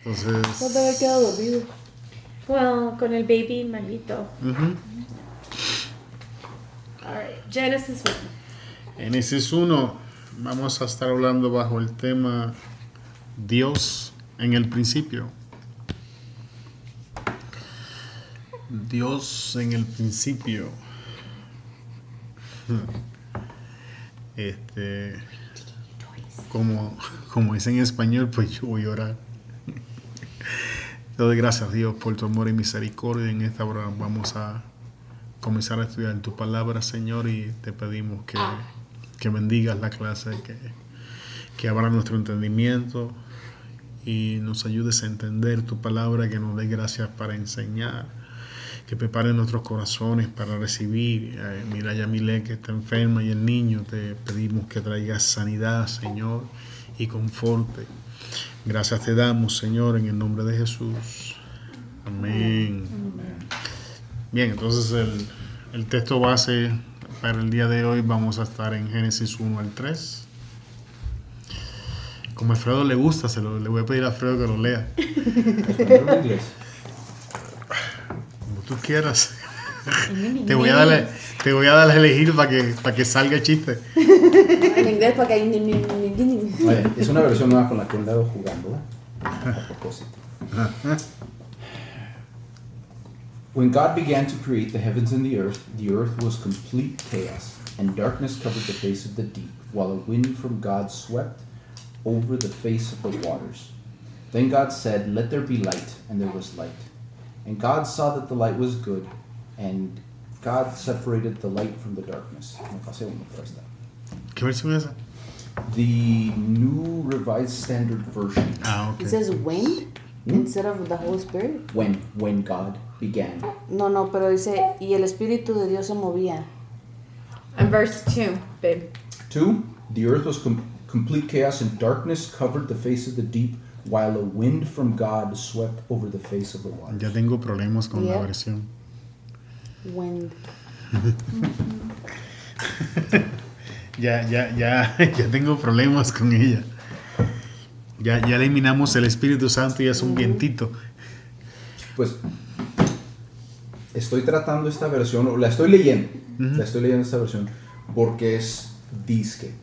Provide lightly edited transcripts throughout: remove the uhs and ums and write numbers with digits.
Entonces... ¿Cuándo había quedado dormido? Well, con el baby malito. Uh-huh. Alright, Genesis 1. Génesis 1, vamos a estar hablando bajo el tema Dios en el principio. Dios en el principio. Como dicen en español, pues yo voy a orar. Te doy gracias, Dios, por tu amor y misericordia. En esta hora vamos a comenzar a estudiar tu palabra, Señor, y te pedimos que bendigas la clase, que abra nuestro entendimiento y nos ayudes a entender tu palabra, que nos dé gracias para enseñar, que prepare nuestros corazones para recibir. Mira a Yamile, que está enferma, y el niño, te pedimos que traigas sanidad, Señor, y conforte. Gracias te damos, Señor, en el nombre de Jesús. Amén. Bien, entonces el texto base para el día de hoy vamos a estar en Génesis 1 al 3. Como a Alfredo le gusta, le voy a pedir a Alfredo que lo lea. ¿Español o inglés? Como tú quieras. Te voy a dar a elegir para que salga el chiste. En inglés para que hay... Oye, es una versión nueva con la que he andado jugando, a propósito. When God began to create the heavens and the earth was complete chaos, and darkness covered the face of the deep, while a wind from God swept over the face of the waters. Then God said, "Let there be light," and there was light. And God saw that the light was good, and God separated the light from the darkness. Me pasé uno por esta. ¿Qué versión es esa? The New Revised Standard Version. Ah, It ok. says wind instead of the Holy Spirit. When God began. No, pero dice, y el Espíritu de Dios se movía. And verse 2, babe. 2. The earth was complete chaos, and darkness covered the face of the deep, while a wind from God swept over the face of the water. Ya tengo problemas con la Yeah. versión. Wind. Ya tengo problemas con ella. Ya eliminamos el Espíritu Santo y es un vientito. Pues estoy tratando esta versión, o la estoy leyendo. Ujú. La estoy leyendo esta versión porque es disque.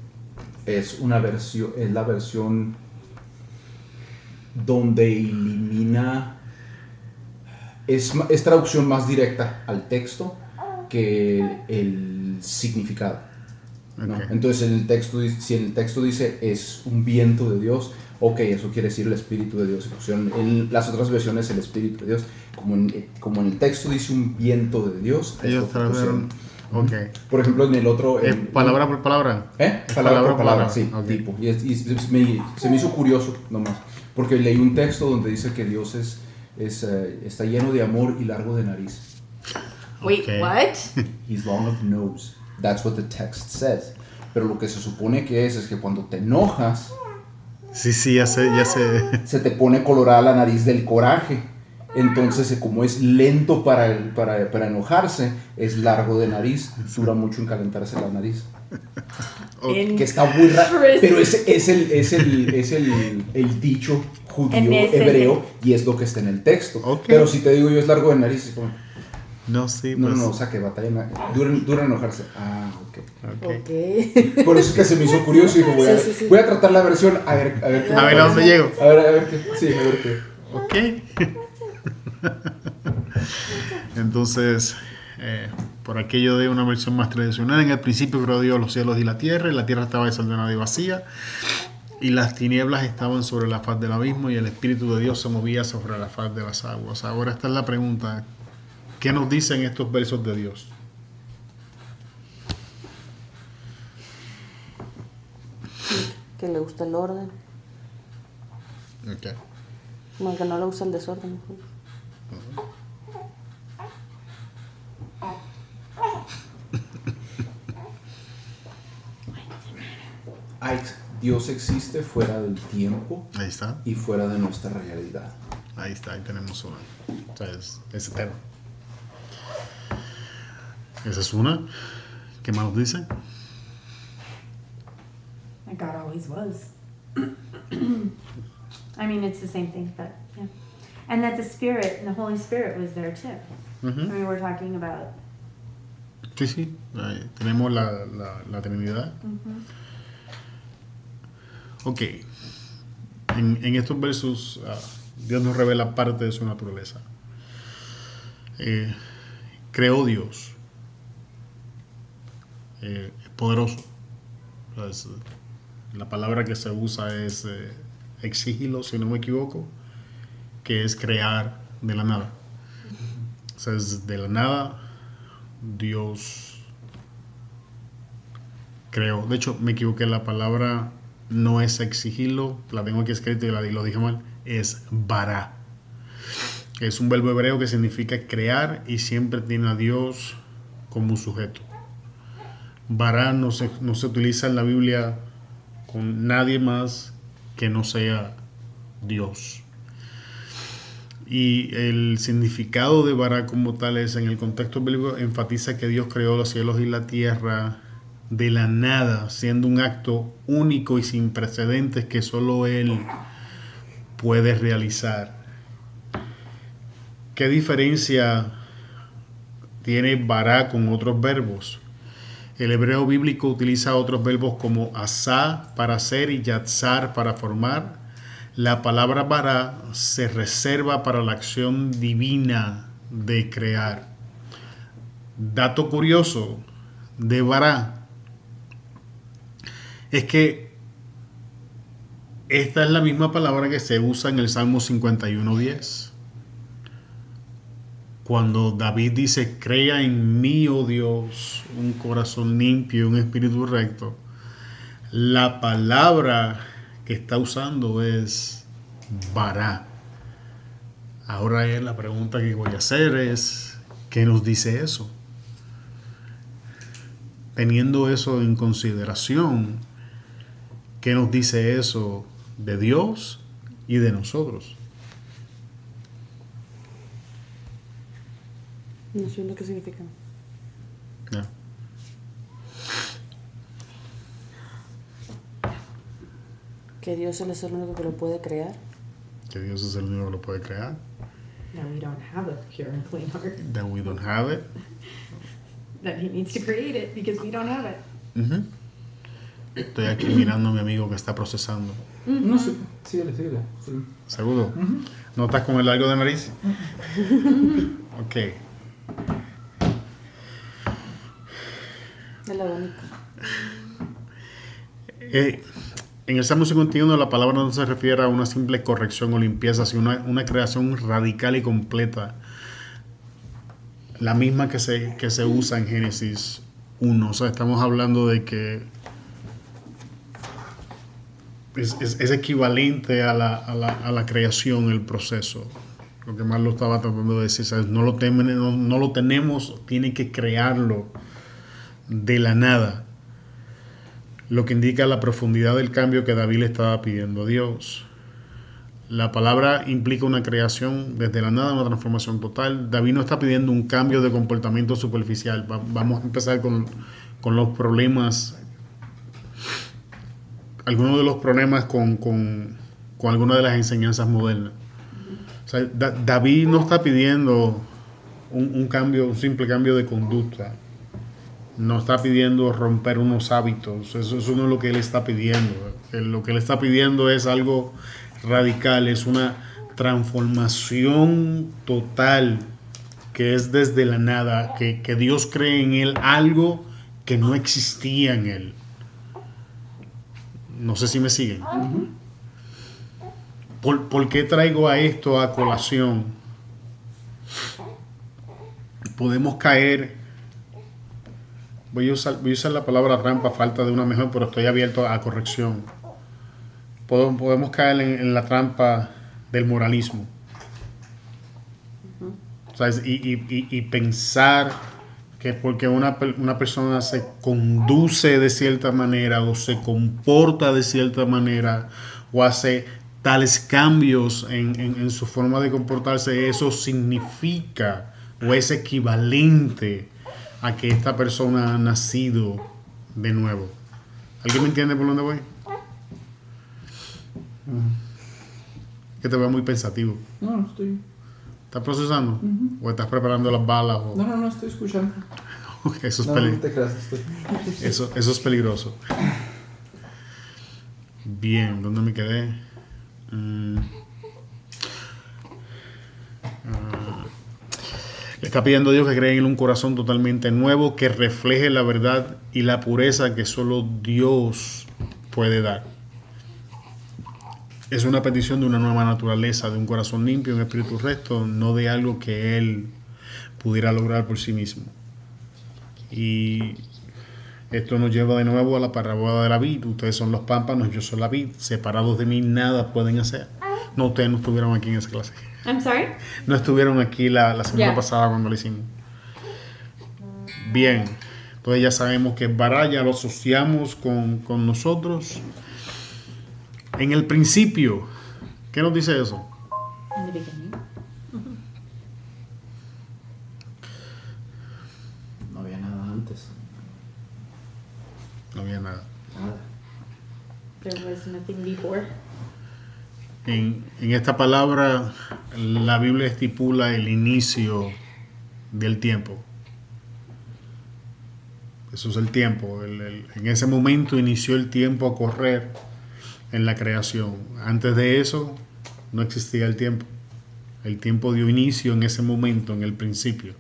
Es una versión, es la versión donde elimina, es traducción más directa al texto que el significado, ¿no? Ok. Entonces en el texto, si en el texto dice es un viento de Dios, ok, eso quiere decir el Espíritu de Dios. En las otras versiones el Espíritu de Dios, como en el texto dice un viento de Dios, es Ellos lo que pusieron. tradujeron. Ok. Por ejemplo, en el otro... ¿Es palabra por palabra? Es palabra por palabra, sí, ok. tipo. Y se me hizo curioso nomás, porque leí un texto donde dice que Dios está lleno de amor y largo de nariz. Wait, Okay. what? He's long of nose. That's what the text says. Pero lo que se supone que es que cuando te enojas, Sí, ya sé. se te pone colorada la nariz del coraje. Entonces, como es lento para enojarse, es largo de nariz. Dura mucho en calentarse la nariz. Que está muy raro. Pero es el dicho judío En ese- hebreo y es lo que está en el texto. Ok. Pero si te digo yo es largo de nariz, es como, No, sí, no, pues. o sea que batalla, dura en enojarse. Ah, ok. Ok. Por eso es que se me hizo curioso y digo, Sí. voy a tratar la versión, a ver qué me A ver a dónde parece. llego. A ver qué, sí, a ver qué. Ok. Entonces, por aquello de una versión más tradicional, en el principio creó Dios los cielos y la tierra estaba desordenada y vacía, y las tinieblas estaban sobre la faz del abismo, y el Espíritu de Dios se movía sobre la faz de las aguas. Ahora esta es la pregunta: ¿qué nos dicen estos versos de Dios? Que le gusta el orden. Okay. Como que no le gusta el desorden. Dios existe fuera del tiempo Ahí está, y fuera de nuestra realidad. ahí tenemos una. O sea, es eterno. Esa es una. ¿Qué más nos dice? And God always was. I mean, it's the same thing, but yeah. And that the Spirit and the Holy Spirit was there too. Ujú. I mean, we're talking about. Sí, sí. Ahí tenemos la Trinidad. Ok. En estos versos, Dios nos revela parte de su naturaleza. Creó Dios. Es poderoso. Entonces, la palabra que se usa es exígilo, si no me equivoco, que es crear de la nada. O sea, es de la nada Dios creó. De hecho, me equivoqué, la palabra no es exigirlo, la tengo aquí escrita y lo dije mal, es bara. Es un verbo hebreo que significa crear y siempre tiene a Dios como sujeto. Bara no se utiliza en la Biblia con nadie más que no sea Dios. Y el significado de bara como tal es, en el contexto bíblico, enfatiza que Dios creó los cielos y la tierra de la nada, siendo un acto único y sin precedentes que solo Él puede realizar. ¿Qué diferencia tiene bara con otros verbos? El hebreo bíblico utiliza otros verbos como asá para hacer y yatzar para formar. La palabra bara se reserva para la acción divina de crear. Dato curioso de bara es que esta es la misma palabra que se usa en el Salmo 51:10. Cuando David dice, crea en mí, oh Dios, un corazón limpio, un espíritu recto, la palabra que está usando es bara. Ahora la pregunta que voy a hacer es, ¿qué nos dice eso? Teniendo eso en consideración, ¿qué nos dice eso de Dios y de nosotros? No sé lo que significa. Ya. Que Dios él es el único que lo puede crear. Que Dios es el único que lo puede crear. That we don't have a pure and clean heart. That we don't have it. That He needs to create it because we don't have it. Ujú. Estoy aquí mirando a mi amigo que está procesando. No sé, síguele. Sí. ¿Seguro? ¿No estás con el largo de nariz? Ok. Es la única. En el Salmo 51 la palabra no se refiere a una simple corrección o limpieza, sino una creación radical y completa. La misma que se usa en Génesis 1. O sea, estamos hablando de que es equivalente a la creación, el proceso. Lo que más lo estaba tratando de decir, ¿sabes? No lo tenemos, tiene que crearlo de la nada. Lo que indica la profundidad del cambio que David le estaba pidiendo a Dios. La palabra implica una creación desde la nada, una transformación total. David no está pidiendo un cambio de comportamiento superficial. Vamos a empezar con los problemas. Algunos de los problemas con algunas de las enseñanzas modernas. O sea, David no está pidiendo un simple cambio de conducta. No está pidiendo romper unos hábitos. Eso no es lo que él está pidiendo. Lo que él está pidiendo es algo radical, es una transformación total que es desde la nada, que Dios cree en él algo que no existía en él. No sé si me siguen. ¿Por qué traigo a esto a colación? Podemos caer. Voy a usar la palabra trampa, falta de una mejor, pero estoy abierto a corrección. Podemos caer en la trampa del moralismo. ¿Sabes? Y pensar que porque una persona se conduce de cierta manera o se comporta de cierta manera o hace tales cambios en su forma de comportarse, eso significa o es equivalente a que esta persona ha nacido de nuevo. ¿Alguien me entiende por dónde voy? Que te veo muy pensativo. No, estoy... ¿Estás procesando? ¿O estás preparando las balas? O... No, estoy escuchando. Eso es No, no te creas, estoy... eso es peligroso. Bien, ¿dónde me quedé? Le está pidiendo a Dios que cree en un corazón totalmente nuevo, que refleje la verdad y la pureza que solo Dios puede dar. Es una petición de una nueva naturaleza, de un corazón limpio, un espíritu recto, no de algo que Él pudiera lograr por sí mismo. Y esto nos lleva de nuevo a la parábola de la vid. Ustedes son los pámpanos, yo soy la vid. Separados de mí nada pueden hacer. No, ustedes no estuvieron aquí en esa clase. I'm sorry? No estuvieron aquí la semana Yeah. pasada cuando lo hicimos. Bien, entonces ya sabemos que Bara ya lo asociamos con nosotros. En el principio, ¿qué nos dice eso? In the beginning. No había nada antes. No había nada. Nada. There was nothing before. En esta palabra, la Biblia estipula el inicio del tiempo. Eso es el tiempo. En ese momento inició el tiempo a correr en la creación. Antes de eso, no existía el tiempo. El tiempo dio inicio en ese momento, en el principio.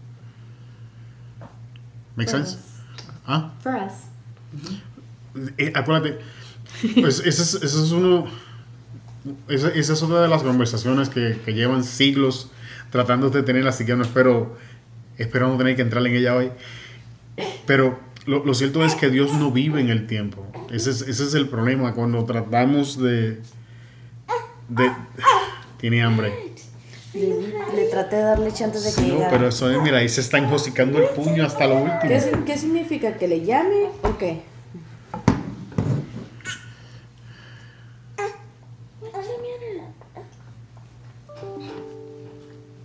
¿Make For sense? us. ¿Ah? For us. Acuérdate, pues esa es otra de las conversaciones que llevan siglos tratando de tener, así que espero no tener que entrar en ella hoy. Pero lo cierto es que Dios no vive en el tiempo. Ese es el problema cuando tratamos de tiene hambre. Le traté de dar leche antes de que No, llegara. pero eso es, mira, ahí se está enjocicando el puño hasta lo último. ¿Qué significa? ¿Que le llame o qué?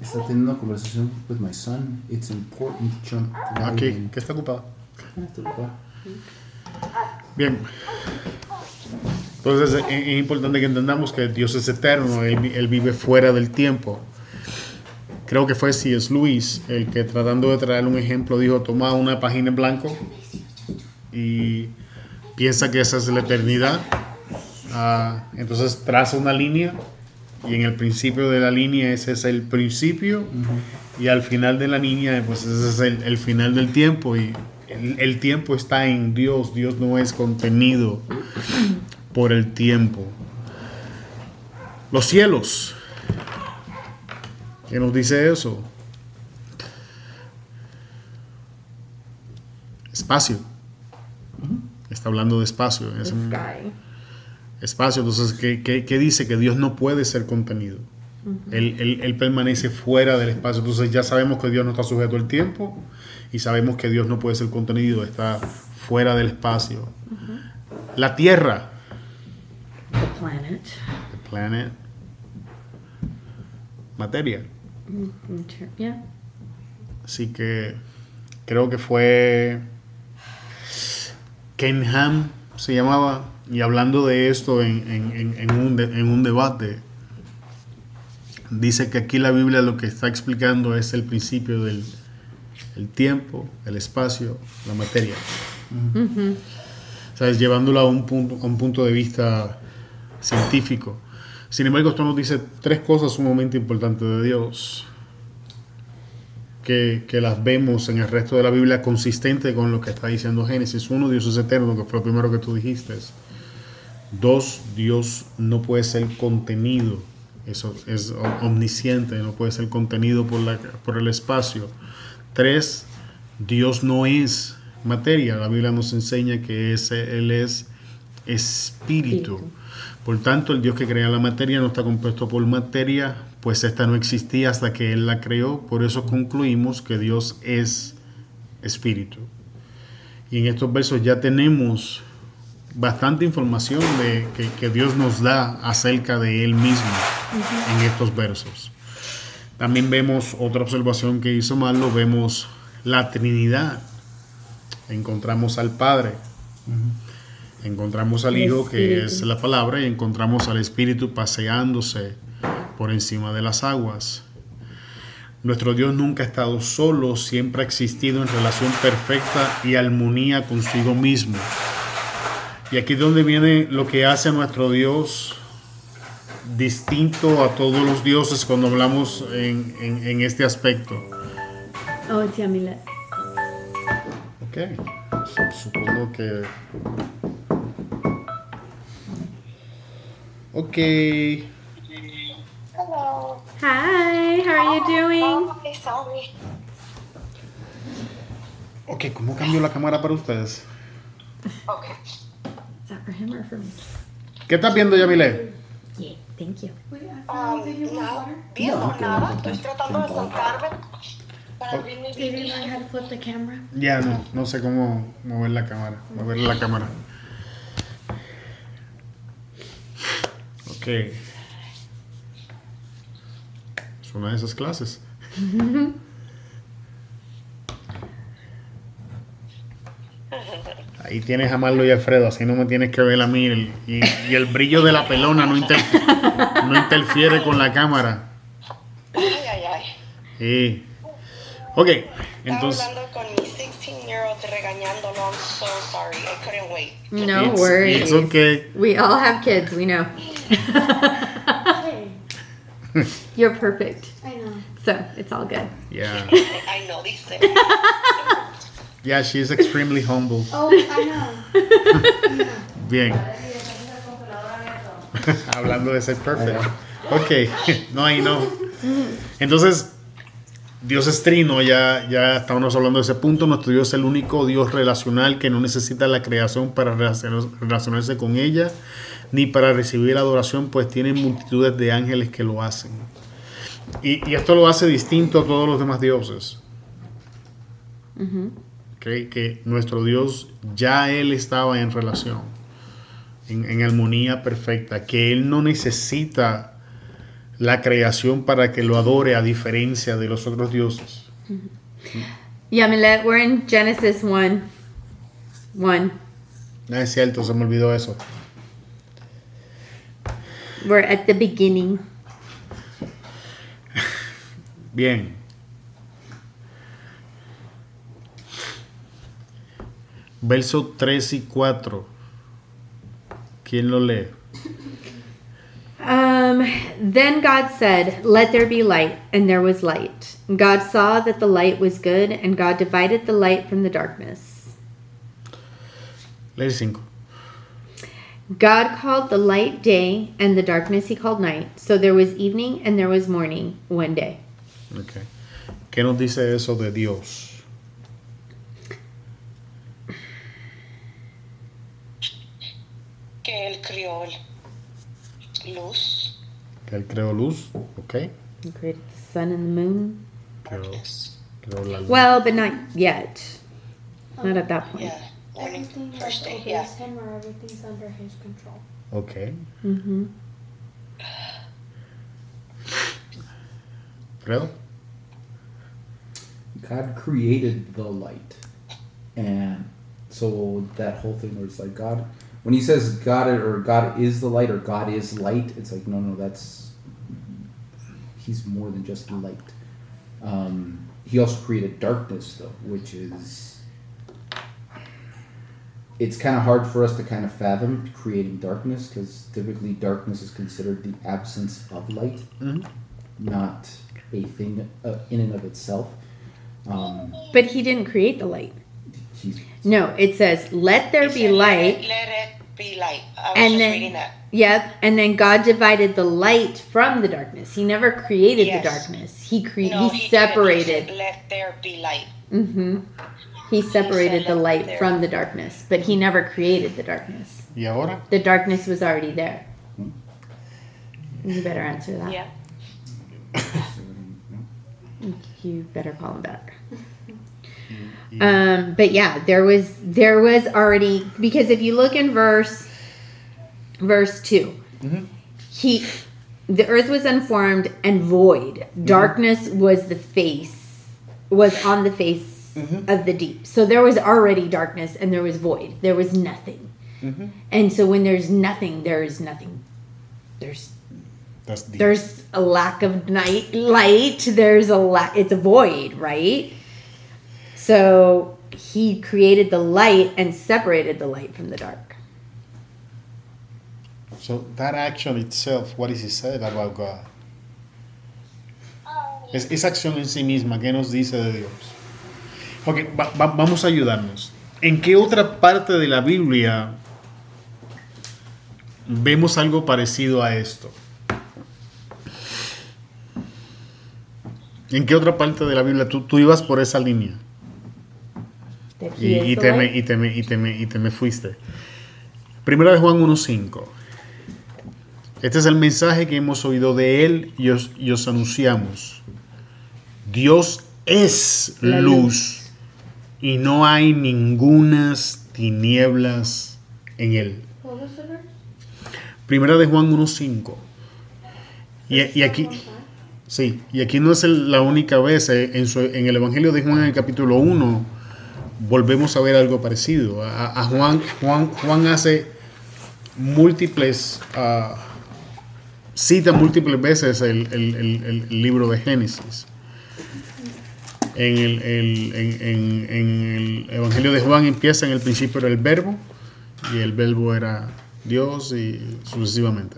Está teniendo una conversación with my son. It's important to jump right Aquí, in. que está ocupado. Estoy ocupado. Bien. Entonces es importante que entendamos que Dios es eterno, Él vive fuera del tiempo. Creo que fue C.S. Lewis el que, tratando de traer un ejemplo, dijo: toma una página en blanco y piensa que esa es la eternidad. Entonces traza una línea y en el principio de la línea ese es el principio, y al final de la línea pues ese es el final del tiempo, y el tiempo está en Dios. Dios no es contenido por el tiempo. Los cielos, ¿qué nos dice eso? Espacio. Está hablando de espacio. The sky. Espacio. Entonces, ¿qué dice? Que Dios no puede ser contenido. Él permanece fuera del espacio. Entonces ya sabemos que Dios no está sujeto al tiempo, y sabemos que Dios no puede ser contenido, está fuera del espacio. La Tierra. The planet. The planet. Materia. Yeah. Así que creo que fue Ken Ham, se llamaba, y hablando de esto en un debate, dice que aquí la Biblia lo que está explicando es el principio del el tiempo, el espacio, la materia. ¿Sabes? Llevándolo a un punto de vista científico. Sin embargo, esto nos dice tres cosas sumamente importantes de Dios, que las vemos en el resto de la Biblia consistente con lo que está diciendo Génesis. Uno, Dios es eterno, que fue lo primero que tú dijiste. Dos, Dios no puede ser contenido. Eso es omnisciente, no puede ser contenido por el espacio. Tres, Dios no es materia. La Biblia nos enseña que Él es espíritu. Por tanto, el Dios que crea la materia no está compuesto por materia, pues esta no existía hasta que Él la creó. Por eso concluimos que Dios es espíritu. Y en estos versos ya tenemos bastante información que Dios nos da acerca de Él mismo en estos versos. También vemos otra observación que hizo Marlo, vemos la Trinidad. Encontramos al Padre, encontramos al Hijo, que es la palabra, y encontramos al Espíritu paseándose por encima de las aguas. Nuestro Dios nunca ha estado solo, siempre ha existido en relación perfecta y armonía consigo mismo. Y aquí es donde viene lo que hace a nuestro Dios distinto a todos los dioses cuando hablamos en este aspecto. Oh, it's Yamilet. Ok, supongo que... Ok, Hello. Hi, how are you doing? Hi, sorry. ok, ¿cómo cambio la cámara para ustedes? Okay. Is that for him or for me? ¿Qué estás viendo, Yamile? Yeah, thank you. Nada, viendo nada. Estoy tratando de sentarme para abrir mi Did you video. learn how to flip the camera? Ya no sé cómo mover la cámara. Mover la cámara. Ok. Es una de esas clases. Ahí tienes a Marlo y Alfredo, así no me tienes que ver a mí. Y el brillo de la pelona no interfiere con la cámara. Ay. Sí. Ok, Estaba entonces... hablando con mi 16-year-old regañándolo. I'm so sorry. I couldn't wait. No worries. It's okay. We all have kids, we know. You're perfect. I know. So, it's all good. Yeah. I know these things. Yeah, she's extremely humble. Oh, I know. Bien. Hablando de ser perfect. Ok, no, ahí no. Entonces, Dios es trino, ya estamos hablando de ese punto. Nuestro Dios es el único Dios relacional que no necesita la creación para relacionarse con ella, ni para recibir adoración, pues tiene multitudes de ángeles que lo hacen. Y esto lo hace distinto a todos los demás dioses. Okay, que nuestro Dios ya Él estaba en relación, en armonía perfecta, que Él no necesita la creación para que lo adore, a diferencia de los otros dioses. Yamilet, we're in Genesis 1. No es cierto, se me olvidó eso. We're at the beginning. Bien. Versos 3 y 4. ¿Quién lo lee? Then God said, "Let there be light," and there was light. God saw that the light was good, and God divided the light from the darkness. Lee el 5. God called the light day, and the darkness he called night. So there was evening and there was morning one day. Okay. ¿Qué nos dice eso de Dios? Que él creó luz. Que Él creó luz, ok. He created the sun and the moon. Creó la luz. Well, but not yet. Not at that point. Yeah. Morning, Everything first day. obeys Yeah. him or everything's under his control. Ok. Mm-hmm. Fredo? God created the light, and so that whole thing where it's like God, when he says God is the light or God is light, it's like no, that's he's more than just light. He also created darkness though, which is it's kind of hard for us to kind of fathom creating darkness because typically darkness is considered the absence of light, not a thing in and of itself. But he didn't create the light. He's, No, it says, "Let there He be said, light." Let it be light. I was And just then- reading that. Yep, and then God divided the light from the darkness. He never created Yes. the darkness. He No, he didn't. He separated. said, let there be light. Mm-hmm. He separated the let light there. from the darkness, but he never created the darkness. ¿Y ahora? The darkness was already there. You better answer that. Yeah. You better call him back. But yeah, there was already, because if you look in verse 2, the earth was unformed and void. Darkness was on the face of the deep. So there was already darkness and there was void. There was nothing. And so when there's nothing, there is nothing. There's That's deep. There's a lack of light. There's it's a void, right? So he created the light and separated the light from the dark. So that action itself, what is it said about God? Esa acción en sí misma, ¿qué nos dice de Dios? Ok, vamos a ayudarnos. ¿En qué otra parte de la Biblia vemos algo parecido a esto? ¿En qué otra parte de la Biblia tú ibas por esa línea? Y te me fuiste. Primera de Juan 1:5. Este es el mensaje que hemos oído de él y os anunciamos. Dios es La luz y no hay ningunas tinieblas en él. Primera de Juan 1:5. Y aquí, sí, y aquí no es la única vez. En el Evangelio de Juan, en el capítulo 1, volvemos a ver algo parecido. A Juan hace múltiples, cita múltiples veces el libro de Génesis. En el Evangelio de Juan empieza: en el principio era el verbo, y el verbo era Dios, y sucesivamente.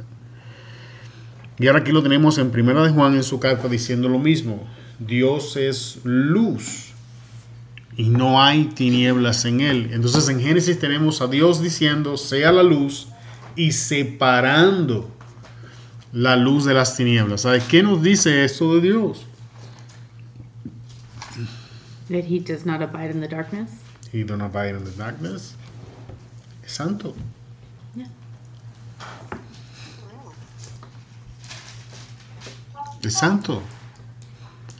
Y ahora aquí lo tenemos en Primera de Juan en su carta diciendo lo mismo. Dios es luz y no hay tinieblas en él. Entonces en Génesis tenemos a Dios diciendo sea la luz y separando la luz de las tinieblas. ¿Sabes qué nos dice esto de Dios? That he does not abide in the darkness. He don't abide in the darkness. Es santo. Yeah. Es santo.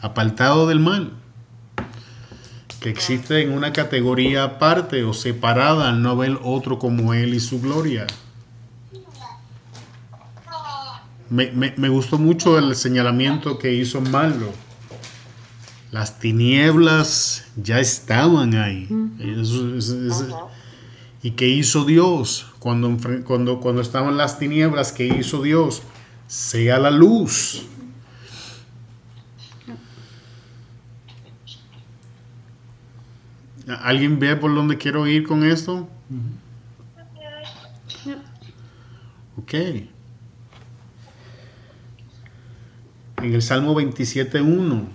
Apartado del mal. Que existe en una categoría aparte o separada al no ver otro como él y su gloria. Me gustó mucho el señalamiento que hizo Marlo. Las tinieblas ya estaban ahí. ¿Y qué hizo Dios? Cuando estaban las tinieblas, ¿qué hizo Dios? Sea la luz. ¿Alguien ve por dónde quiero ir con esto? Ok. En el Salmo 27:1,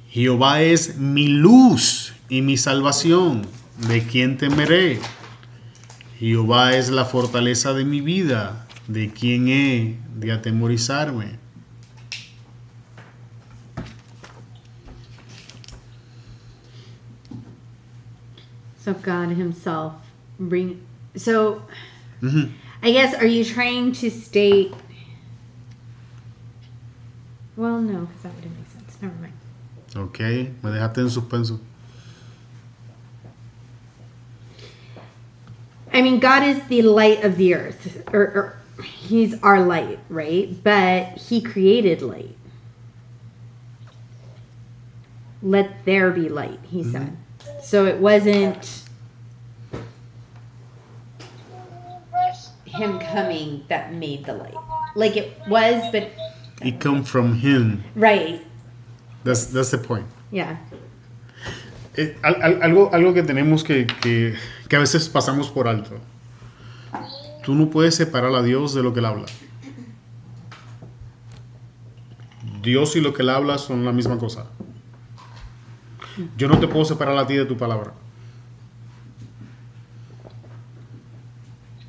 Jehová es mi luz y mi salvación. ¿De quién temeré? Jehová es la fortaleza de mi vida. ¿De quién he de atemorizarme? So God himself So Mm-hmm. I guess, are you trying to state... Well, no, because that wouldn't make sense. Never mind. Ok, me dejaste en suspenso. I mean, God is the light of the earth. Or he's our light, right? But he created light. Let there be light, he said. So it wasn't him coming that made the light. Like it was, but... It comes from him. Right. That's the point. Yeah. Algo que tenemos que a veces pasamos por alto. Tú no puedes separar a Dios de lo que él habla. Dios y lo que él habla son la misma cosa. Yo no te puedo separar a ti de tu palabra.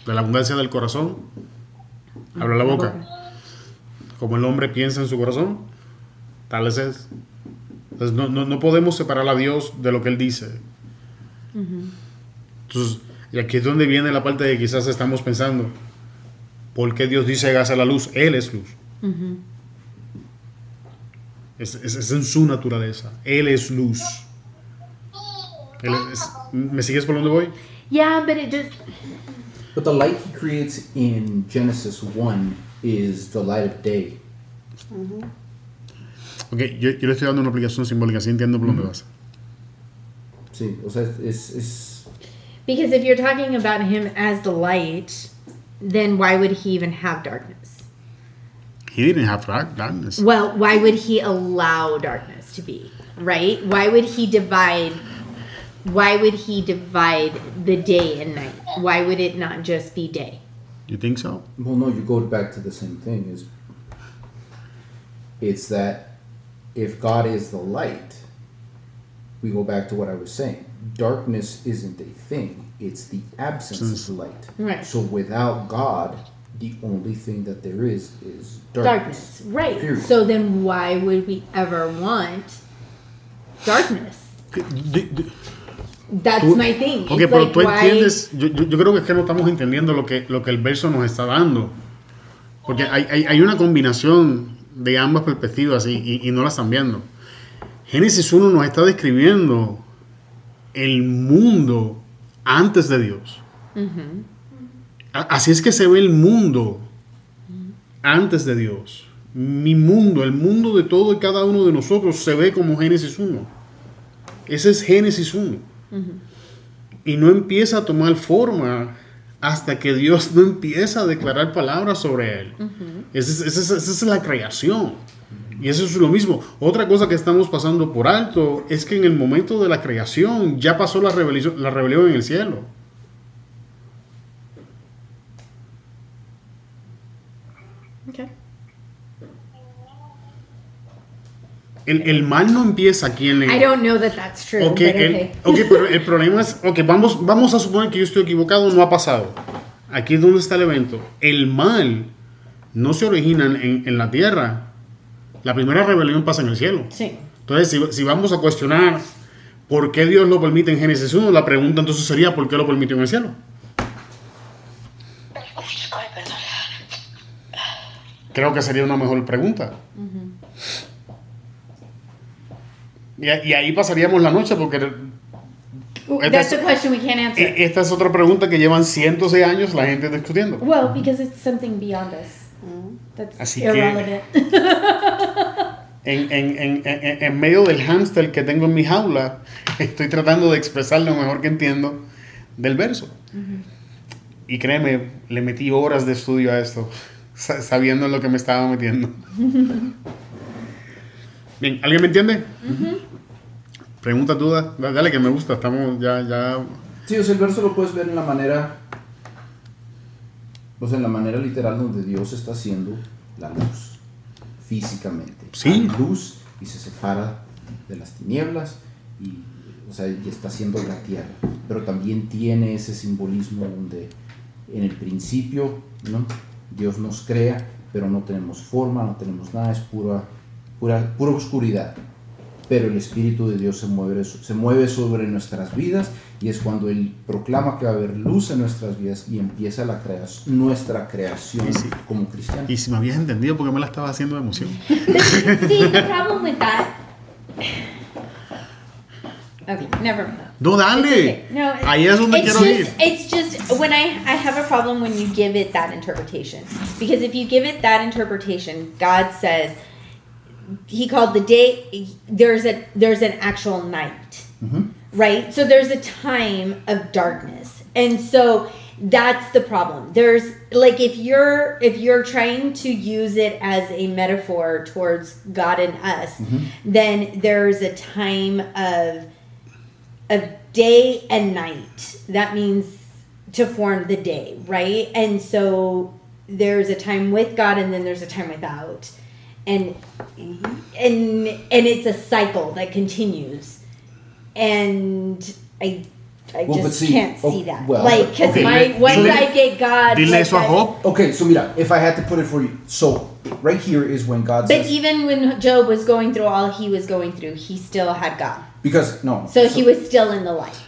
De la abundancia del corazón habla la boca. Como el hombre piensa en su corazón, tal es. Entonces no podemos separar a Dios de lo que él dice. Entonces, y aquí es donde viene la parte de que quizás estamos pensando, ¿por qué Dios dice hágase la luz? Él es luz. Es en su naturaleza. Él es luz. ¿Me sigues por donde voy? Yeah, but it just... But the light he creates in Genesis 1 is the light of day. Ok, yo le estoy dando una aplicación simbólica, así entiendo por dónde vas. Sí, o sea, es... Because if you're talking about him as the light, then why would he even have darkness? He didn't have darkness. Well, why would he allow darkness to be, right? Why would he divide the day and night? Why would it not just be day? You think so? Well, no, you go back to the same thing. It's that if God is the light, we go back to what I was saying. Darkness isn't a thing. It's the absence of light. Right. So without God, the only thing that there is darkness. Right. Period. So then why would we ever want darkness? That's my thing. Ok, It's pero like, tú why- entiendes, yo creo que es que no estamos entendiendo lo que el verso nos está dando. Porque hay una combinación de ambas perspectivas y no la están viendo. Génesis 1 nos está describiendo el mundo antes de Dios. Así es que se ve el mundo antes de Dios. Mi mundo, el mundo de todo y cada uno de nosotros se ve como Génesis 1. Ese es Génesis 1. Y no empieza a tomar forma hasta que Dios no empieza a declarar palabras sobre él. Esa es la creación. Y eso es lo mismo. Otra cosa que estamos pasando por alto es que en el momento de la creación ya pasó la rebelión en el cielo. Okay. El mal no empieza aquí en el... I don't know that that's true. Ok, but okay. pero el problema es... Ok, vamos a suponer que yo estoy equivocado, no ha pasado. Aquí es donde está el evento. El mal no se origina en la tierra. La primera rebelión pasa en el cielo. Sí. Entonces, si vamos a cuestionar por qué Dios lo permite en Génesis 1, la pregunta entonces sería ¿por qué lo permitió en el cielo? Ay, perdón. Creo que sería una mejor pregunta. Y ahí pasaríamos la noche porque That's a question we can't answer. esta es otra pregunta que llevan cientos de años la gente discutiendo. Well, because it's something beyond us. That's Así que- irrelevant. En medio del hámster que tengo en mi jaula, estoy tratando de expresar lo mejor que entiendo del verso. Y créeme, le metí horas de estudio a esto, sabiendo en lo que me estaba metiendo. Bien, ¿alguien me entiende? Pregunta tú, dale que me gusta, estamos ya... Sí, o sea, el verso lo puedes ver en la manera literal donde Dios está haciendo la luz, físicamente. Sí. Hay luz y se separa de las tinieblas y está haciendo la tierra. Pero también tiene ese simbolismo donde en el principio, ¿no? Dios nos crea, pero no tenemos forma, no tenemos nada, es pura oscuridad. Pero el Espíritu de Dios se mueve sobre nuestras vidas y es cuando Él proclama que va a haber luz en nuestras vidas y empieza nuestra creación Sí. como cristianos. Y si me habías entendido, ¿por qué me la estaba haciendo de emoción? See, the problem with that. Okay, never mind. No, dale. Okay, no, Ahí es donde quiero ir. It's just when I have a problem when you give it that interpretation. Because if you give it that interpretation, God says He called the day, there's an actual night, right? So there's a time of darkness. And so that's the problem. There's like if you're trying to use it as a metaphor towards God and us, then there's a time of day and night. That means to form the day, right? And so there's a time with God and then there's a time without. And it's a cycle that continues. And I can't see that. well, Like, because okay, once dile- I get God... Dile like eso a that- Job. Okay, so mira, if I had to put it for you, so right here is when God But says, even when Job was going through all he was going through, he still had God. because no, So he was still in the light.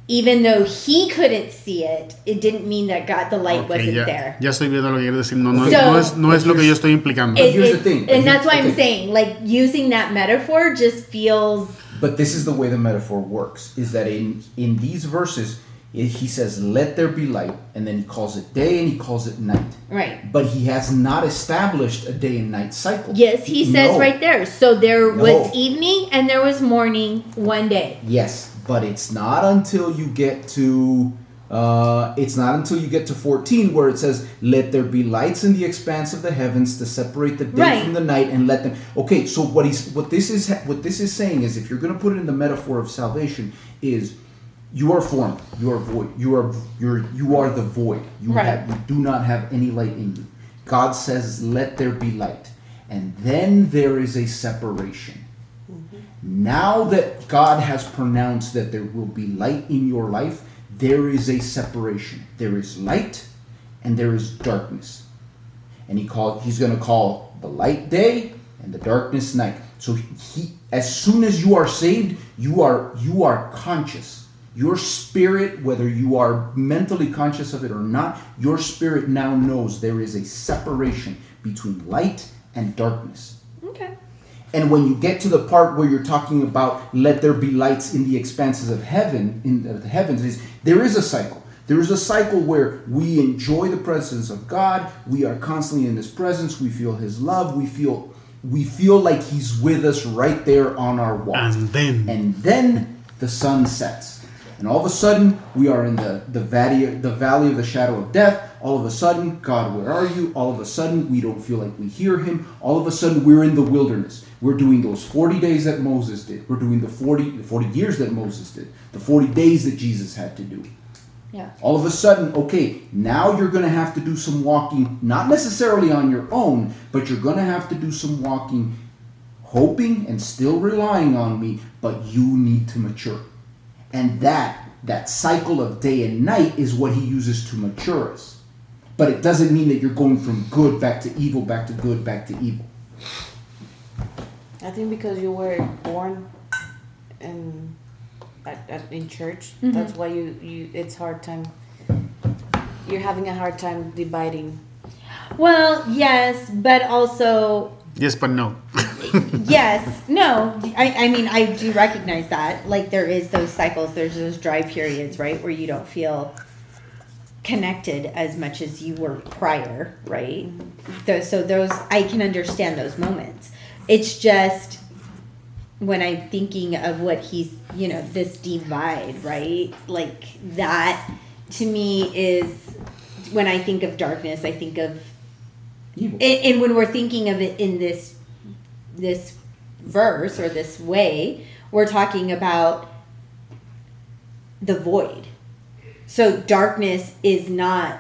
Even though he couldn't see it, it didn't mean that God, the light Ok, wasn't ya, there. ya estoy viendo lo que quieres decir. No, So- no es lo que yo estoy implicando. Here's the thing. And that's why I'm Okay. saying, like, using that metaphor just feels... But this is the way the metaphor works, is that in these verses, he says, let there be light, and then he calls it day and he calls it night. Right. But he has not established a day and night cycle. Yes, he says No. right there. So there was No. evening and there was morning one day. Yes, but it's not until you get to It's not until you get to 14 where it says, "Let there be lights in the expanse of the heavens to separate the day Right. from the night, and let them." Okay, so what this is saying is, if you're going to put it in the metaphor of salvation, is you are formed, you are void, you are the void. You Right. you do not have any light in you. God says, "Let there be light," and then there is a separation. Now that God has pronounced that there will be light in your life, there is a separation. There is light and there is darkness. And he's going to call the light day and the darkness night. So as soon as you are saved, you are conscious. Your spirit, whether you are mentally conscious of it or not, your spirit now knows there is a separation between light and darkness. Okay. And when you get to the part where you're talking about "let there be lights in the expanses of heaven," in the heavens, there is a cycle. There is a cycle where we enjoy the presence of God. We are constantly in His presence. We feel His love. We feel like He's with us right there on our walk. And then the sun sets. And all of a sudden, we are in the valley of the shadow of death. All of a sudden, God, where are you? All of a sudden, we don't feel like we hear Him. All of a sudden, we're in the wilderness. We're doing those 40 days that Moses did. We're doing the 40 years that Moses did. The 40 days that Jesus had to do. Yeah. All of a sudden, okay, now you're going to have to do some walking, not necessarily on your own, but you're going to have to do some walking, hoping and still relying on me, but you need to mature. And that cycle of day and night is what He uses to mature us. But it doesn't mean that you're going from good back to evil, back to good, back to evil. I think because you were born in church, Mhm. that's why it's hard time. You're having a hard time dividing. Well, yes, but also yes, but no. yes, no. I mean, I do recognize that. Like, there is those cycles. There's those dry periods, right, where you don't feel connected as much as you were prior, right? So those, I can understand those moments. It's just when I'm thinking of what he's, this divide, right? Like, that to me is, when I think of darkness, I think of Evil. and when we're thinking of it in this verse or this way, we're talking about the void. So darkness is not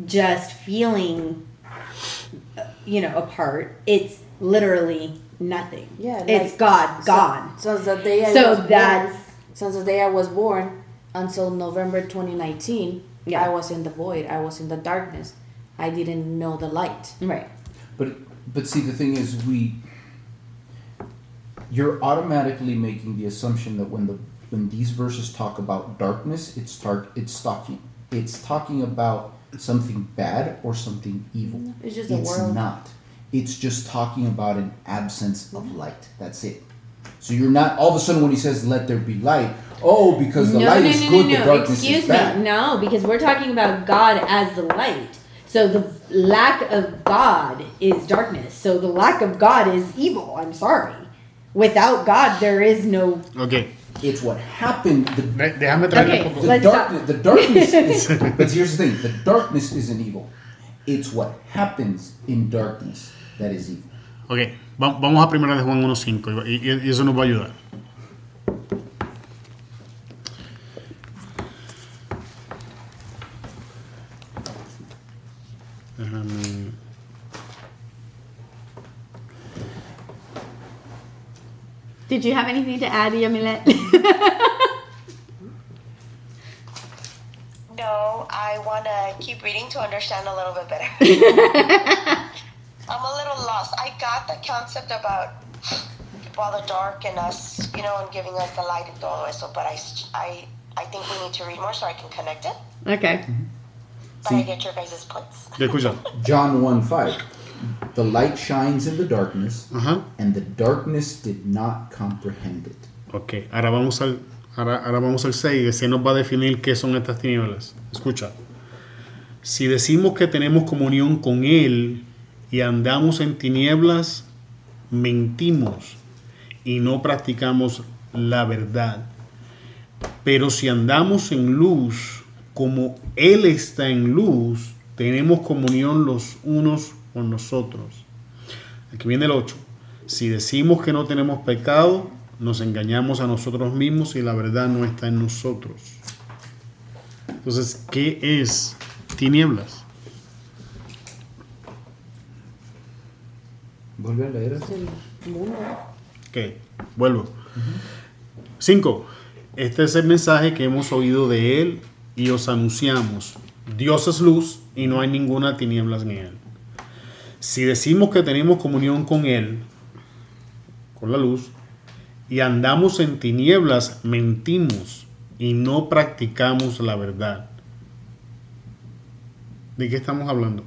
just feeling, apart. It's literally nothing. Yeah, it's God gone. Since the day I was born until November 2019, Yeah. I was in the void. I was in the darkness. I didn't know the light. Right. But see, the thing is, you're automatically making the assumption that when these verses talk about darkness, it's talking about something bad or something evil. It's just the world. It's not. It's just talking about an absence of light. That's it. So you're not, all of a sudden when he says, "Let there be light," because the light is good, the darkness is bad. No, because we're talking about God as the light. So the lack of God is darkness. So the lack of God is evil. I'm sorry. Without God, there is no... Okay. It's what happened. Déjame traerle un poco. The darkness is... But here's the thing. The darkness isn't evil. It's what happens in darkness that is evil. Ok, vamos a 1 de Juan 1.5 y eso nos va a ayudar. Déjame... Did you have anything to add, Yamilet? No, I want to keep reading to understand a little bit better. I'm a little lost. I got the concept about the dark and us, and giving us the light and todo eso, but I think we need to read more so I can connect it. Okay. But I get your guys' points. ¿Te escuchas? John 1:5. The light shines in the darkness, Ajá. and the darkness did not comprehend it. Ok, ahora vamos al 6, que se nos va a definir qué son estas tinieblas. Escucha. Si decimos que tenemos comunión con Él y andamos en tinieblas, mentimos y no practicamos la verdad. Pero si andamos en luz, como Él está en luz, tenemos comunión los unos con los otros. Aquí viene el 8. Si decimos que no tenemos pecado, nos engañamos a nosotros mismos y la verdad no está en nosotros. Entonces, ¿qué es tinieblas? Vuelve a leer. Es el mundo. Ok, vuelvo. 5. Este es el mensaje que hemos oído de Él y os anunciamos. Dios es luz y no hay ninguna tinieblas en Él. Si decimos que tenemos comunión con Él, con la luz, y andamos en tinieblas, mentimos y no practicamos la verdad. ¿De qué estamos hablando?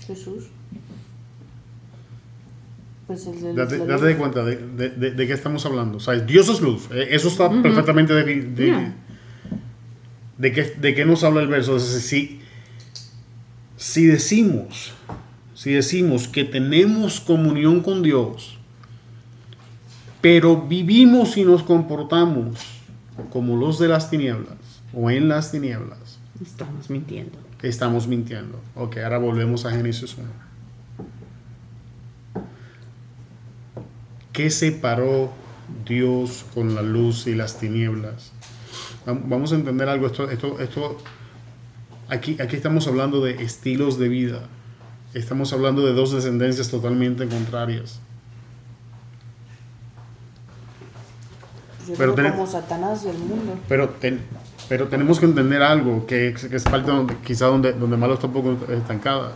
Jesús. Pues el Date cuenta de qué estamos hablando. O sea, Dios es luz. Eso está perfectamente de qué nos habla el verso. Si decimos que tenemos comunión con Dios, pero vivimos y nos comportamos como los de las tinieblas o en las tinieblas, Estamos mintiendo. estamos mintiendo. Ok, ahora volvemos a Génesis 1. ¿Qué separó Dios con la luz y las tinieblas? Vamos a entender algo. Aquí estamos hablando de estilos de vida. Estamos hablando de dos descendencias totalmente contrarias. Yo Pero creo como Satanás y el mundo. Pero tenemos que entender algo que es parte donde malo está un poco estancada.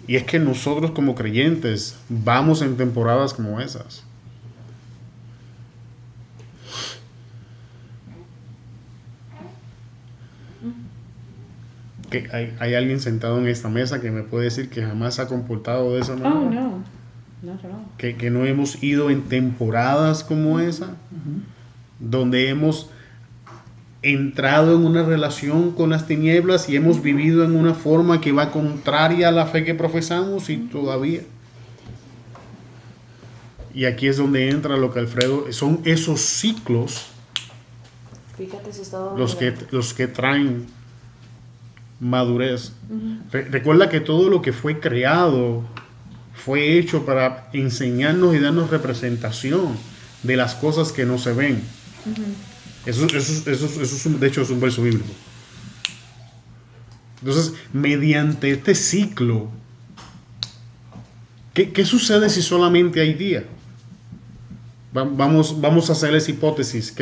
Y es que nosotros como creyentes vamos en temporadas como esas. Que hay alguien sentado en esta mesa que me puede decir que jamás se ha comportado de esa manera. Oh, no. Not at all. Que no hemos ido en temporadas como esa, donde hemos entrado en una relación con las tinieblas y hemos vivido en una forma que va contraria a la fe que profesamos y todavía. Y aquí es donde entra lo que Alfredo, son esos ciclos Fíjate si está los que traen madurez. Recuerda que todo lo que fue creado fue hecho para enseñarnos y darnos representación de las cosas que no se ven. Eso de hecho es un verso bíblico. Entonces, mediante este ciclo, ¿qué sucede si solamente hay día? Vamos a hacer esa hipótesis.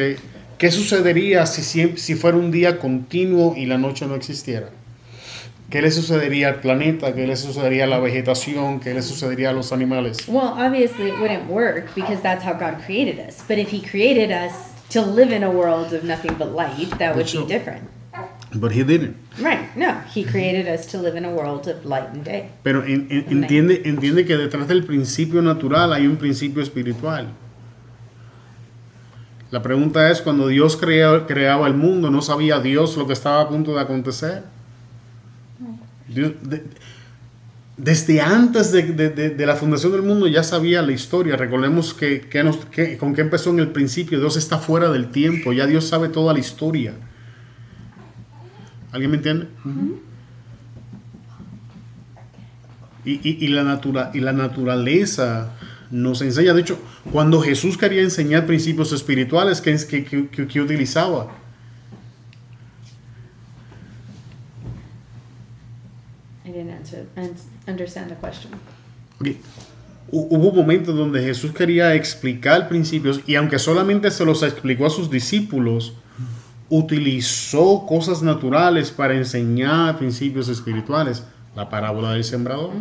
¿Qué sucedería si fuera un día continuo y la noche no existiera? ¿Qué le sucedería al planeta? ¿Qué le sucedería a la vegetación? ¿Qué le sucedería a los animales? Well, obviously it wouldn't work because that's how God created us. But if He created us to live in a world of nothing but light, that would be different. But he didn't. Right. No, He created us to live in a world of light and day. Pero entiende que detrás del principio natural hay un principio espiritual. La pregunta es, cuando Dios creaba el mundo, ¿no sabía Dios lo que estaba a punto de acontecer? Desde antes de la fundación del mundo ya sabía la historia. Recordemos con qué empezó en el principio. Dios está fuera del tiempo. Ya Dios sabe toda la historia. ¿Alguien me entiende? Y la naturaleza nos enseña. De hecho, cuando Jesús quería enseñar principios espirituales, ¿qué utilizaba? I didn't understand the question. Okay. Hubo momentos donde Jesús quería explicar principios y aunque solamente se los explicó a sus discípulos, utilizó cosas naturales para enseñar principios espirituales. La parábola del sembrador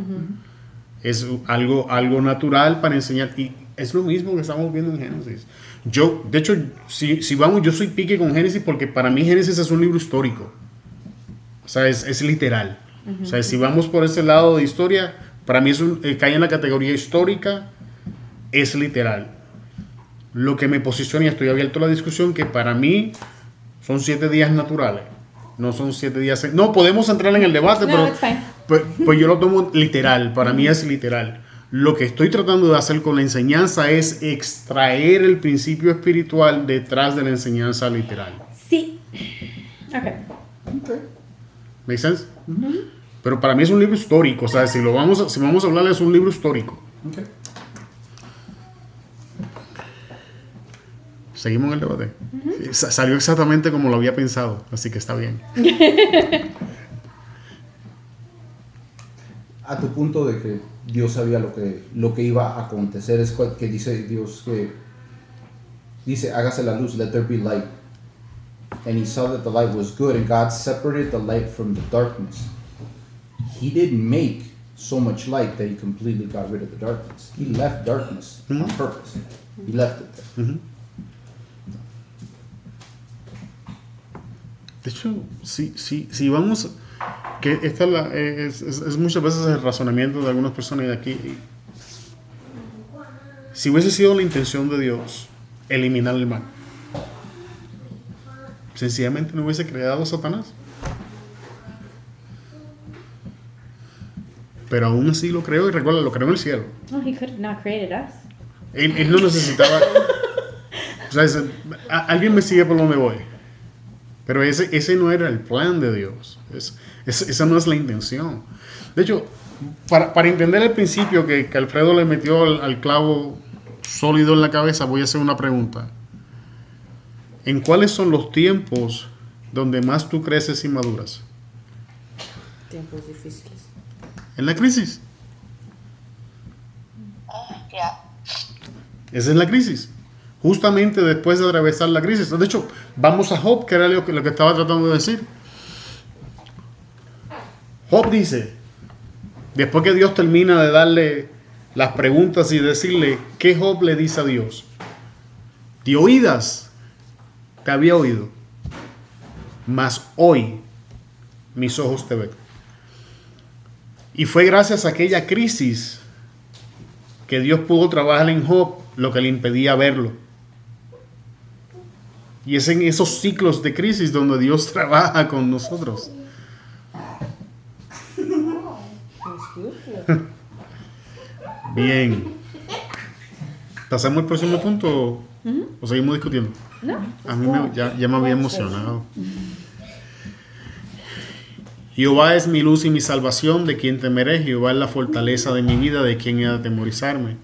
es algo natural para enseñar, y es lo mismo que estamos viendo en Génesis. De hecho, si vamos, yo soy pique con Génesis porque para mí Génesis es un libro histórico. O sea, es literal. O sea, si vamos por ese lado de historia, para mí cae en la categoría histórica, es literal. Lo que me posiciona, y estoy abierto a la discusión, que para mí son 7 días naturales. No son 7 días... No, podemos entrar en el debate, No, it's fine. pues yo lo tomo literal. Para mí es literal. Lo que estoy tratando de hacer con la enseñanza es extraer el principio espiritual detrás de la enseñanza literal. Sí. Okay. ¿Make sense? Pero para mí es un libro histórico, o sea, si vamos a hablar, es un libro histórico. Okay. Seguimos en el debate. Salió exactamente como lo había pensado, así que está bien. A tu punto de que Dios sabía lo que iba a acontecer, es que dice Dios que dice, hágase la luz, let there be light. And he saw that the light was good, and God separated the light from the darkness. He didn't make so much light that he completely got rid of the darkness. He left darkness on purpose. He left it there. De hecho, si vamos, que esta es muchas veces el razonamiento de algunas personas de aquí. Si hubiese sido la intención de Dios eliminar el mal, sencillamente no hubiese creado a Satanás. Pero aún así lo creó, y recuerda, lo creó en el cielo. Oh, he could have not created us. Él no necesitaba. O sea, alguien me sigue por donde voy. Pero ese no era el plan de Dios. Esa no es la intención. De hecho, para entender el principio que Alfredo le metió al clavo sólido en la cabeza, voy a hacer una pregunta. ¿En cuáles son los tiempos donde más tú creces y maduras? Tiempos difíciles. En la crisis. Yeah. Esa es la crisis. Justamente después de atravesar la crisis. De hecho, vamos a Job, que era lo que estaba tratando de decir. Job dice, después que Dios termina de darle las preguntas y decirle, ¿qué Job le dice a Dios? De oídas te había oído, mas hoy mis ojos te ven. Y fue gracias a aquella crisis que Dios pudo trabajar en Job lo que le impedía verlo. Y es en esos ciclos de crisis donde Dios trabaja con nosotros. Bien. ¿Pasamos al próximo punto o seguimos discutiendo? No. A mí ya me había emocionado. Jehová es mi luz y mi salvación, de quien temeré. Jehová es la fortaleza de mi vida, de quien he de atemorizarme.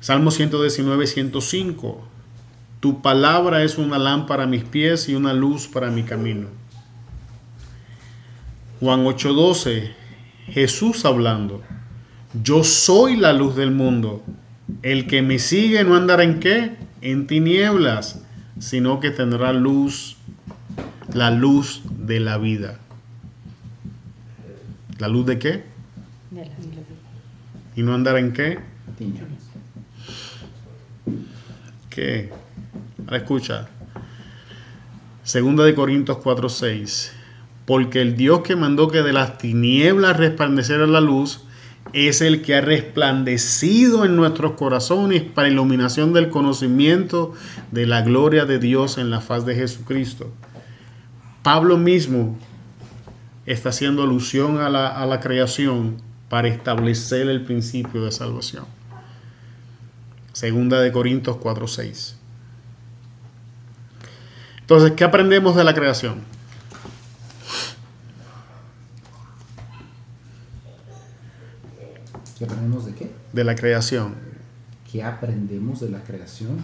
Salmo 119, 105. Tu palabra es una lámpara a mis pies y una luz para mi camino. Juan 8:12. Jesús hablando. Yo soy la luz del mundo. El que me sigue no andará en ¿qué? En tinieblas, sino que tendrá luz, la luz de la vida. ¿La luz de qué? ¿Y no andará en qué? Tinieblas. ¿Qué? Ahora escucha. 2 Corintios 4:6. Porque el Dios que mandó que de las tinieblas resplandeciera la luz es el que ha resplandecido en nuestros corazones para iluminación del conocimiento de la gloria de Dios en la faz de Jesucristo. Pablo mismo está haciendo alusión a la creación para establecer el principio de salvación. 2 Corintios 4:6. Entonces, ¿qué aprendemos de la creación? ¿Qué aprendemos de qué? De la creación. ¿Qué aprendemos de la creación?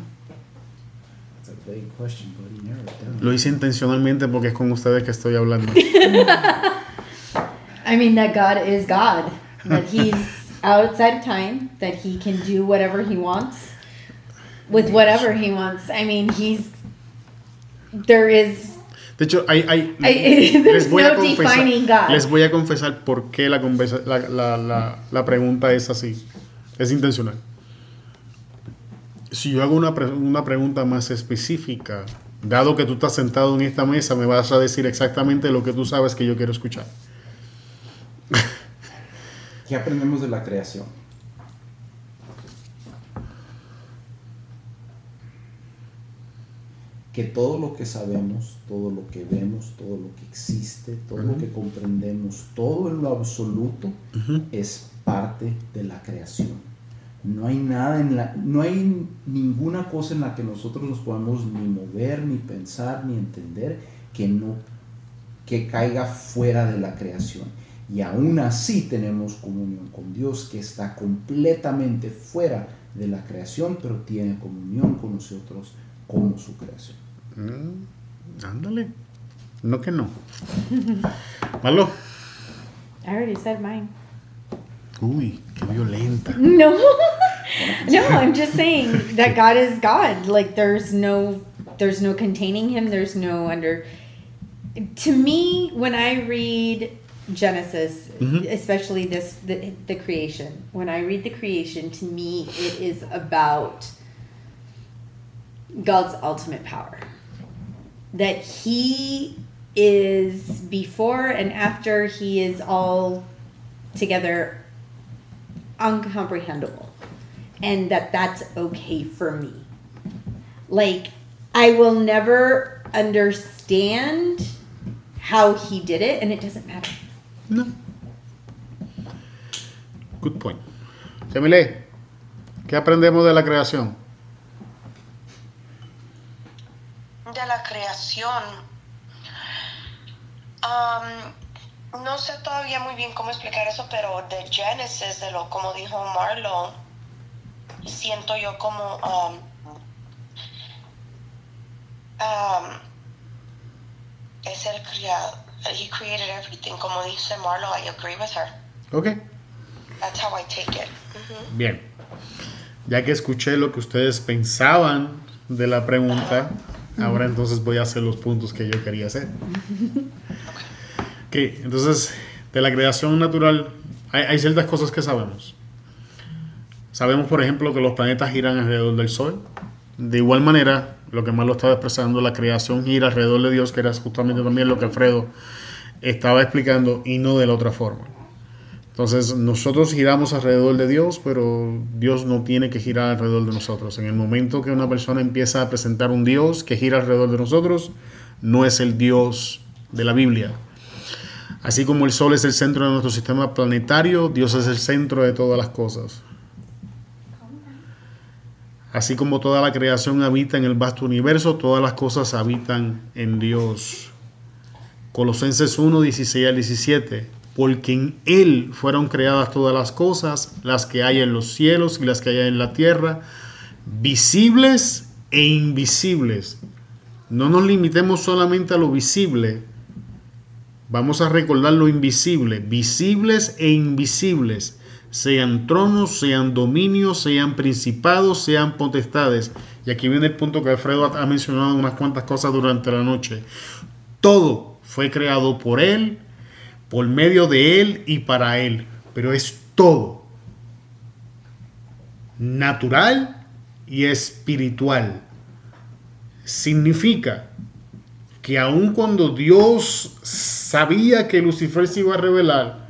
That's a big question, buddy. Narrow it down. Lo hice intencionalmente porque es con ustedes que estoy hablando. I mean, that God is God. That he's outside of time. That he can do whatever he wants. With whatever he wants. I mean, there is... De hecho, There's no defining God. Les voy a confesar por qué la pregunta es así. Es intencional. Si yo hago una pregunta más específica, dado que tú estás sentado en esta mesa, me vas a decir exactamente lo que tú sabes que yo quiero escuchar. ¿Qué aprendemos de la creación? Que todo lo que sabemos, todo lo que vemos, todo lo que existe, todo lo que comprendemos, todo en lo absoluto es parte de la creación. No hay nada no hay ninguna cosa en la que nosotros nos podamos ni mover, ni pensar, ni entender que no que caiga fuera de la creación. Y aún así tenemos comunión con Dios, que está completamente fuera de la creación, pero tiene comunión con nosotros como su creación. Ándale. No que no. Malo. I already said mine. Uy, qué violenta. No. No, I'm just saying that God is God. Like there's no containing him, there's no under. To me, when I read Genesis, especially the creation, when I read the creation, to me it is about God's ultimate power. That he is before and after, he is all together uncomprehendable. And that's okay for me. Like, I will never understand how he did it, and it doesn't matter. No. Good point. Yamile, ¿qué aprendemos de la creación? De la creación. No sé todavía muy bien cómo explicar eso, pero de Genesis, como dijo Marlo, siento yo como es el creador. He created everything, como dice Marlo. I agree with her. Ok. That's how I take it. Bien. Ya que escuché lo que ustedes pensaban de la pregunta, ahora entonces voy a hacer los puntos que yo quería hacer. Ok, entonces, de la creación natural, hay ciertas cosas que sabemos. Sabemos, por ejemplo, que los planetas giran alrededor del Sol. De igual manera, lo que más lo estaba expresando, la creación gira alrededor de Dios, que era justamente también lo que Alfredo estaba explicando, y no de la otra forma. Entonces, nosotros giramos alrededor de Dios, pero Dios no tiene que girar alrededor de nosotros. En el momento que una persona empieza a presentar un Dios que gira alrededor de nosotros, no es el Dios de la Biblia. Así como el Sol es el centro de nuestro sistema planetario, Dios es el centro de todas las cosas. Así como toda la creación habita en el vasto universo, todas las cosas habitan en Dios. Colosenses 1, 16 al 17. Porque en Él fueron creadas todas las cosas, las que hay en los cielos y las que hay en la tierra, visibles e invisibles. No nos limitemos solamente a lo visible. Vamos a recordar lo invisible, visibles e invisibles. Sean tronos, sean dominios, sean principados, sean potestades. Y aquí viene el punto que Alfredo ha mencionado unas cuantas cosas durante la noche. Todo fue creado por Él, por medio de Él y para Él. Pero es todo. Natural y espiritual. Significa que aun cuando Dios sabía que Lucifer se iba a revelar,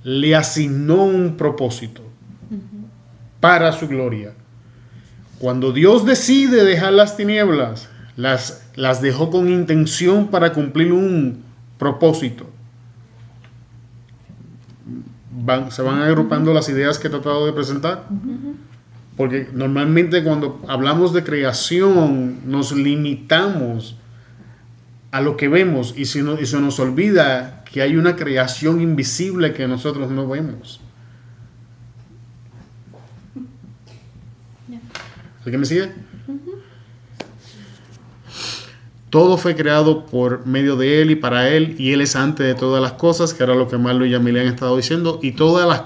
le asignó un propósito para su gloria. Cuando Dios decide dejar las tinieblas, las dejó con intención para cumplir un propósito. Se van agrupando las ideas que he tratado de presentar. Porque normalmente cuando hablamos de creación nos limitamos a lo que vemos y se nos olvida que hay una creación invisible que nosotros no vemos. ¿Alguien me sigue? Todo fue creado por medio de Él y para Él, y Él es antes de todas las cosas, que era lo que Marlo y Yamile han estado diciendo, y todas las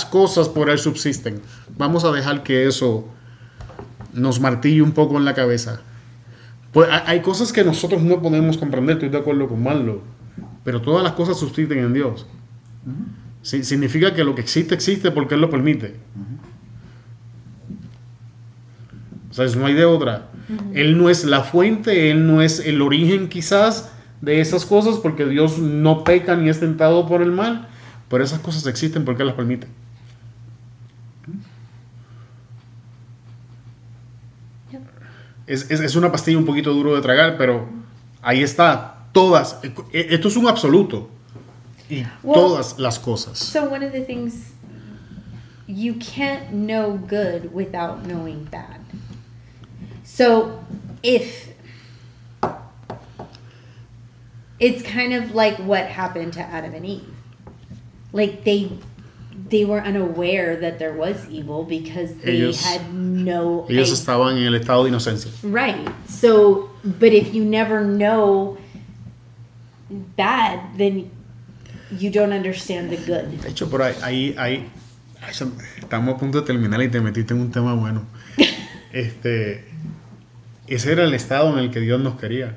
cosas por Él subsisten. Vamos a dejar que eso nos martille un poco en la cabeza. Pues hay cosas que nosotros no podemos comprender, estoy de acuerdo con Marlo, pero todas las cosas subsisten en Dios. Significa que lo que existe porque Él lo permite. O sea, no hay de otra. Él no es la fuente, Él no es el origen quizás de esas cosas, porque Dios no peca ni es tentado por el mal, pero esas cosas existen porque Él las permite. Es una pastilla un poquito duro de tragar, pero ahí está, todas. Esto es un absoluto. Y todas las cosas. So one of the things, you can't know good without knowing bad. So if it's kind of like what happened to Adam and Eve. Like they were unaware that there was evil because they had no Ellos estaban en el estado de inocencia. Right. So, but if you never know bad, then you don't understand the good. De hecho, por ahí estamos a punto de terminar y te metiste en un tema bueno. Ese era el estado en el que Dios nos quería.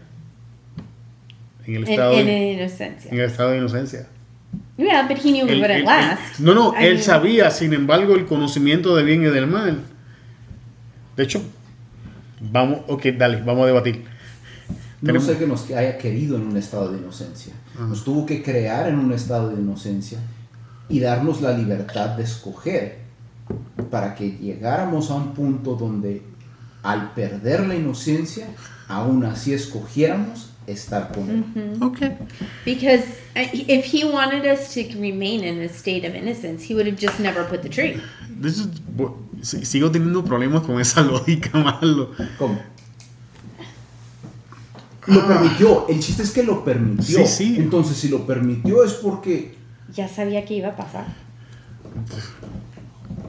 En el estado, In inocencia. en el estado de inocencia. Yeah, but he knew it wouldn't last. No, I él mean, sabía, sin embargo, el conocimiento del bien y del mal. De hecho, vamos a debatir. No sé que nos haya querido en un estado de inocencia. Nos tuvo que crear en un estado de inocencia y darnos la libertad de escoger para que llegáramos a un punto donde al perder la inocencia, aún así escogiéramos estar con él. Okay. Because if he wanted us to remain in a state of innocence, he would have just never put the tree. Sigo teniendo problemas con esa lógica, Marlo. ¿Cómo? Lo permitió. El chiste es que lo permitió. Sí. Entonces, si lo permitió es porque... Ya sabía que iba a pasar.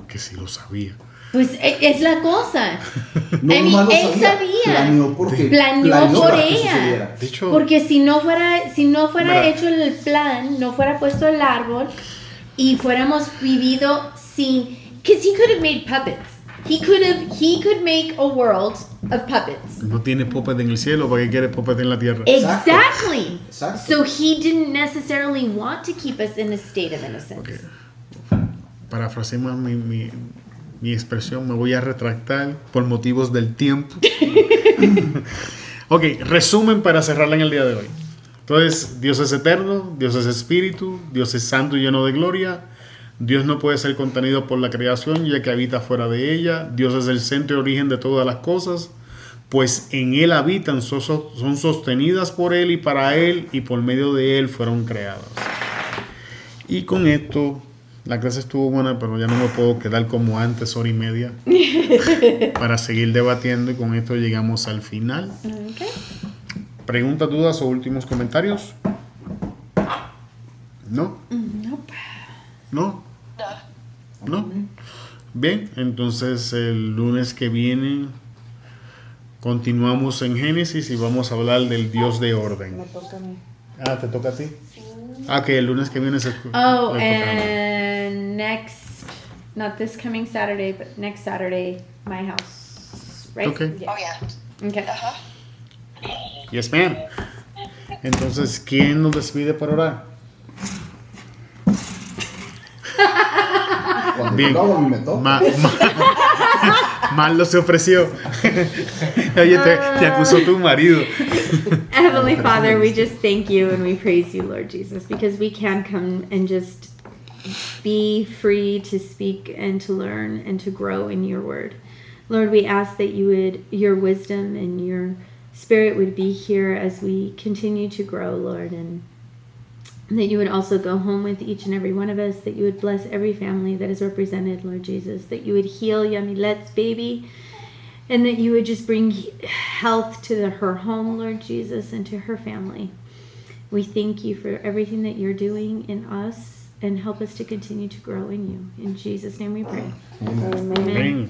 Que sí lo sabía. Pues es la cosa. No, I mean, nomás lo él sabía. Planeó porque Planeó por para que ella. sucediera. De hecho, Porque si no fuera Mira. hecho el plan, no fuera puesto el árbol y fuéramos vivido sin, because he could have made puppets. He could make a world of puppets. no tiene puppet en el cielo, ¿para qué quiere puppet en la tierra? Exacto. Exactly. Exacto. So he didn't necessarily want to keep us in a state of innocence. Okay. Parafraseemos mi expresión, me voy a retractar por motivos del tiempo. Ok, resumen para cerrarla en el día de hoy. Entonces, Dios es eterno, Dios es espíritu, Dios es santo y lleno de gloria. Dios no puede ser contenido por la creación, ya que habita fuera de ella. Dios es el centro y origen de todas las cosas, pues en Él habitan, son sostenidas por Él y para Él, y por medio de Él fueron creadas. Y con esto, la clase estuvo buena, pero ya no me puedo quedar como antes, hora y media, para seguir debatiendo, y con esto llegamos al final. Okay. ¿Preguntas, dudas o últimos comentarios? ¿No? Nope. ¿No? ¿No? Bien, entonces el lunes que viene continuamos en Génesis y vamos a hablar del Dios de orden. Me toca a mí. Ah, ¿te toca a ti? Ah, que el lunes que viene se Oh, le toca a mí. and not this coming Saturday, but next Saturday, my house, right? Okay. Oh, yeah. Okay. Yes, ma'am. Entonces, ¿quién nos despide para orar? Cuando Bien. tocaba a mí me toca. Marlo se ofreció. Oye, te acusó tu marido. Heavenly Father, we just thank you and we praise you, Lord Jesus, because we can come and just be free to speak and to learn and to grow in your word. Lord, we ask that your wisdom and your spirit would be here as we continue to grow, Lord, and that you would also go home with each and every one of us, that you would bless every family that is represented, Lord Jesus, that you would heal Yamilet's baby, and that you would just bring health to her home, Lord Jesus, and to her family. We thank you for everything that you're doing in us, and help us to continue to grow in you. In Jesus' name we pray. Amen. Amén.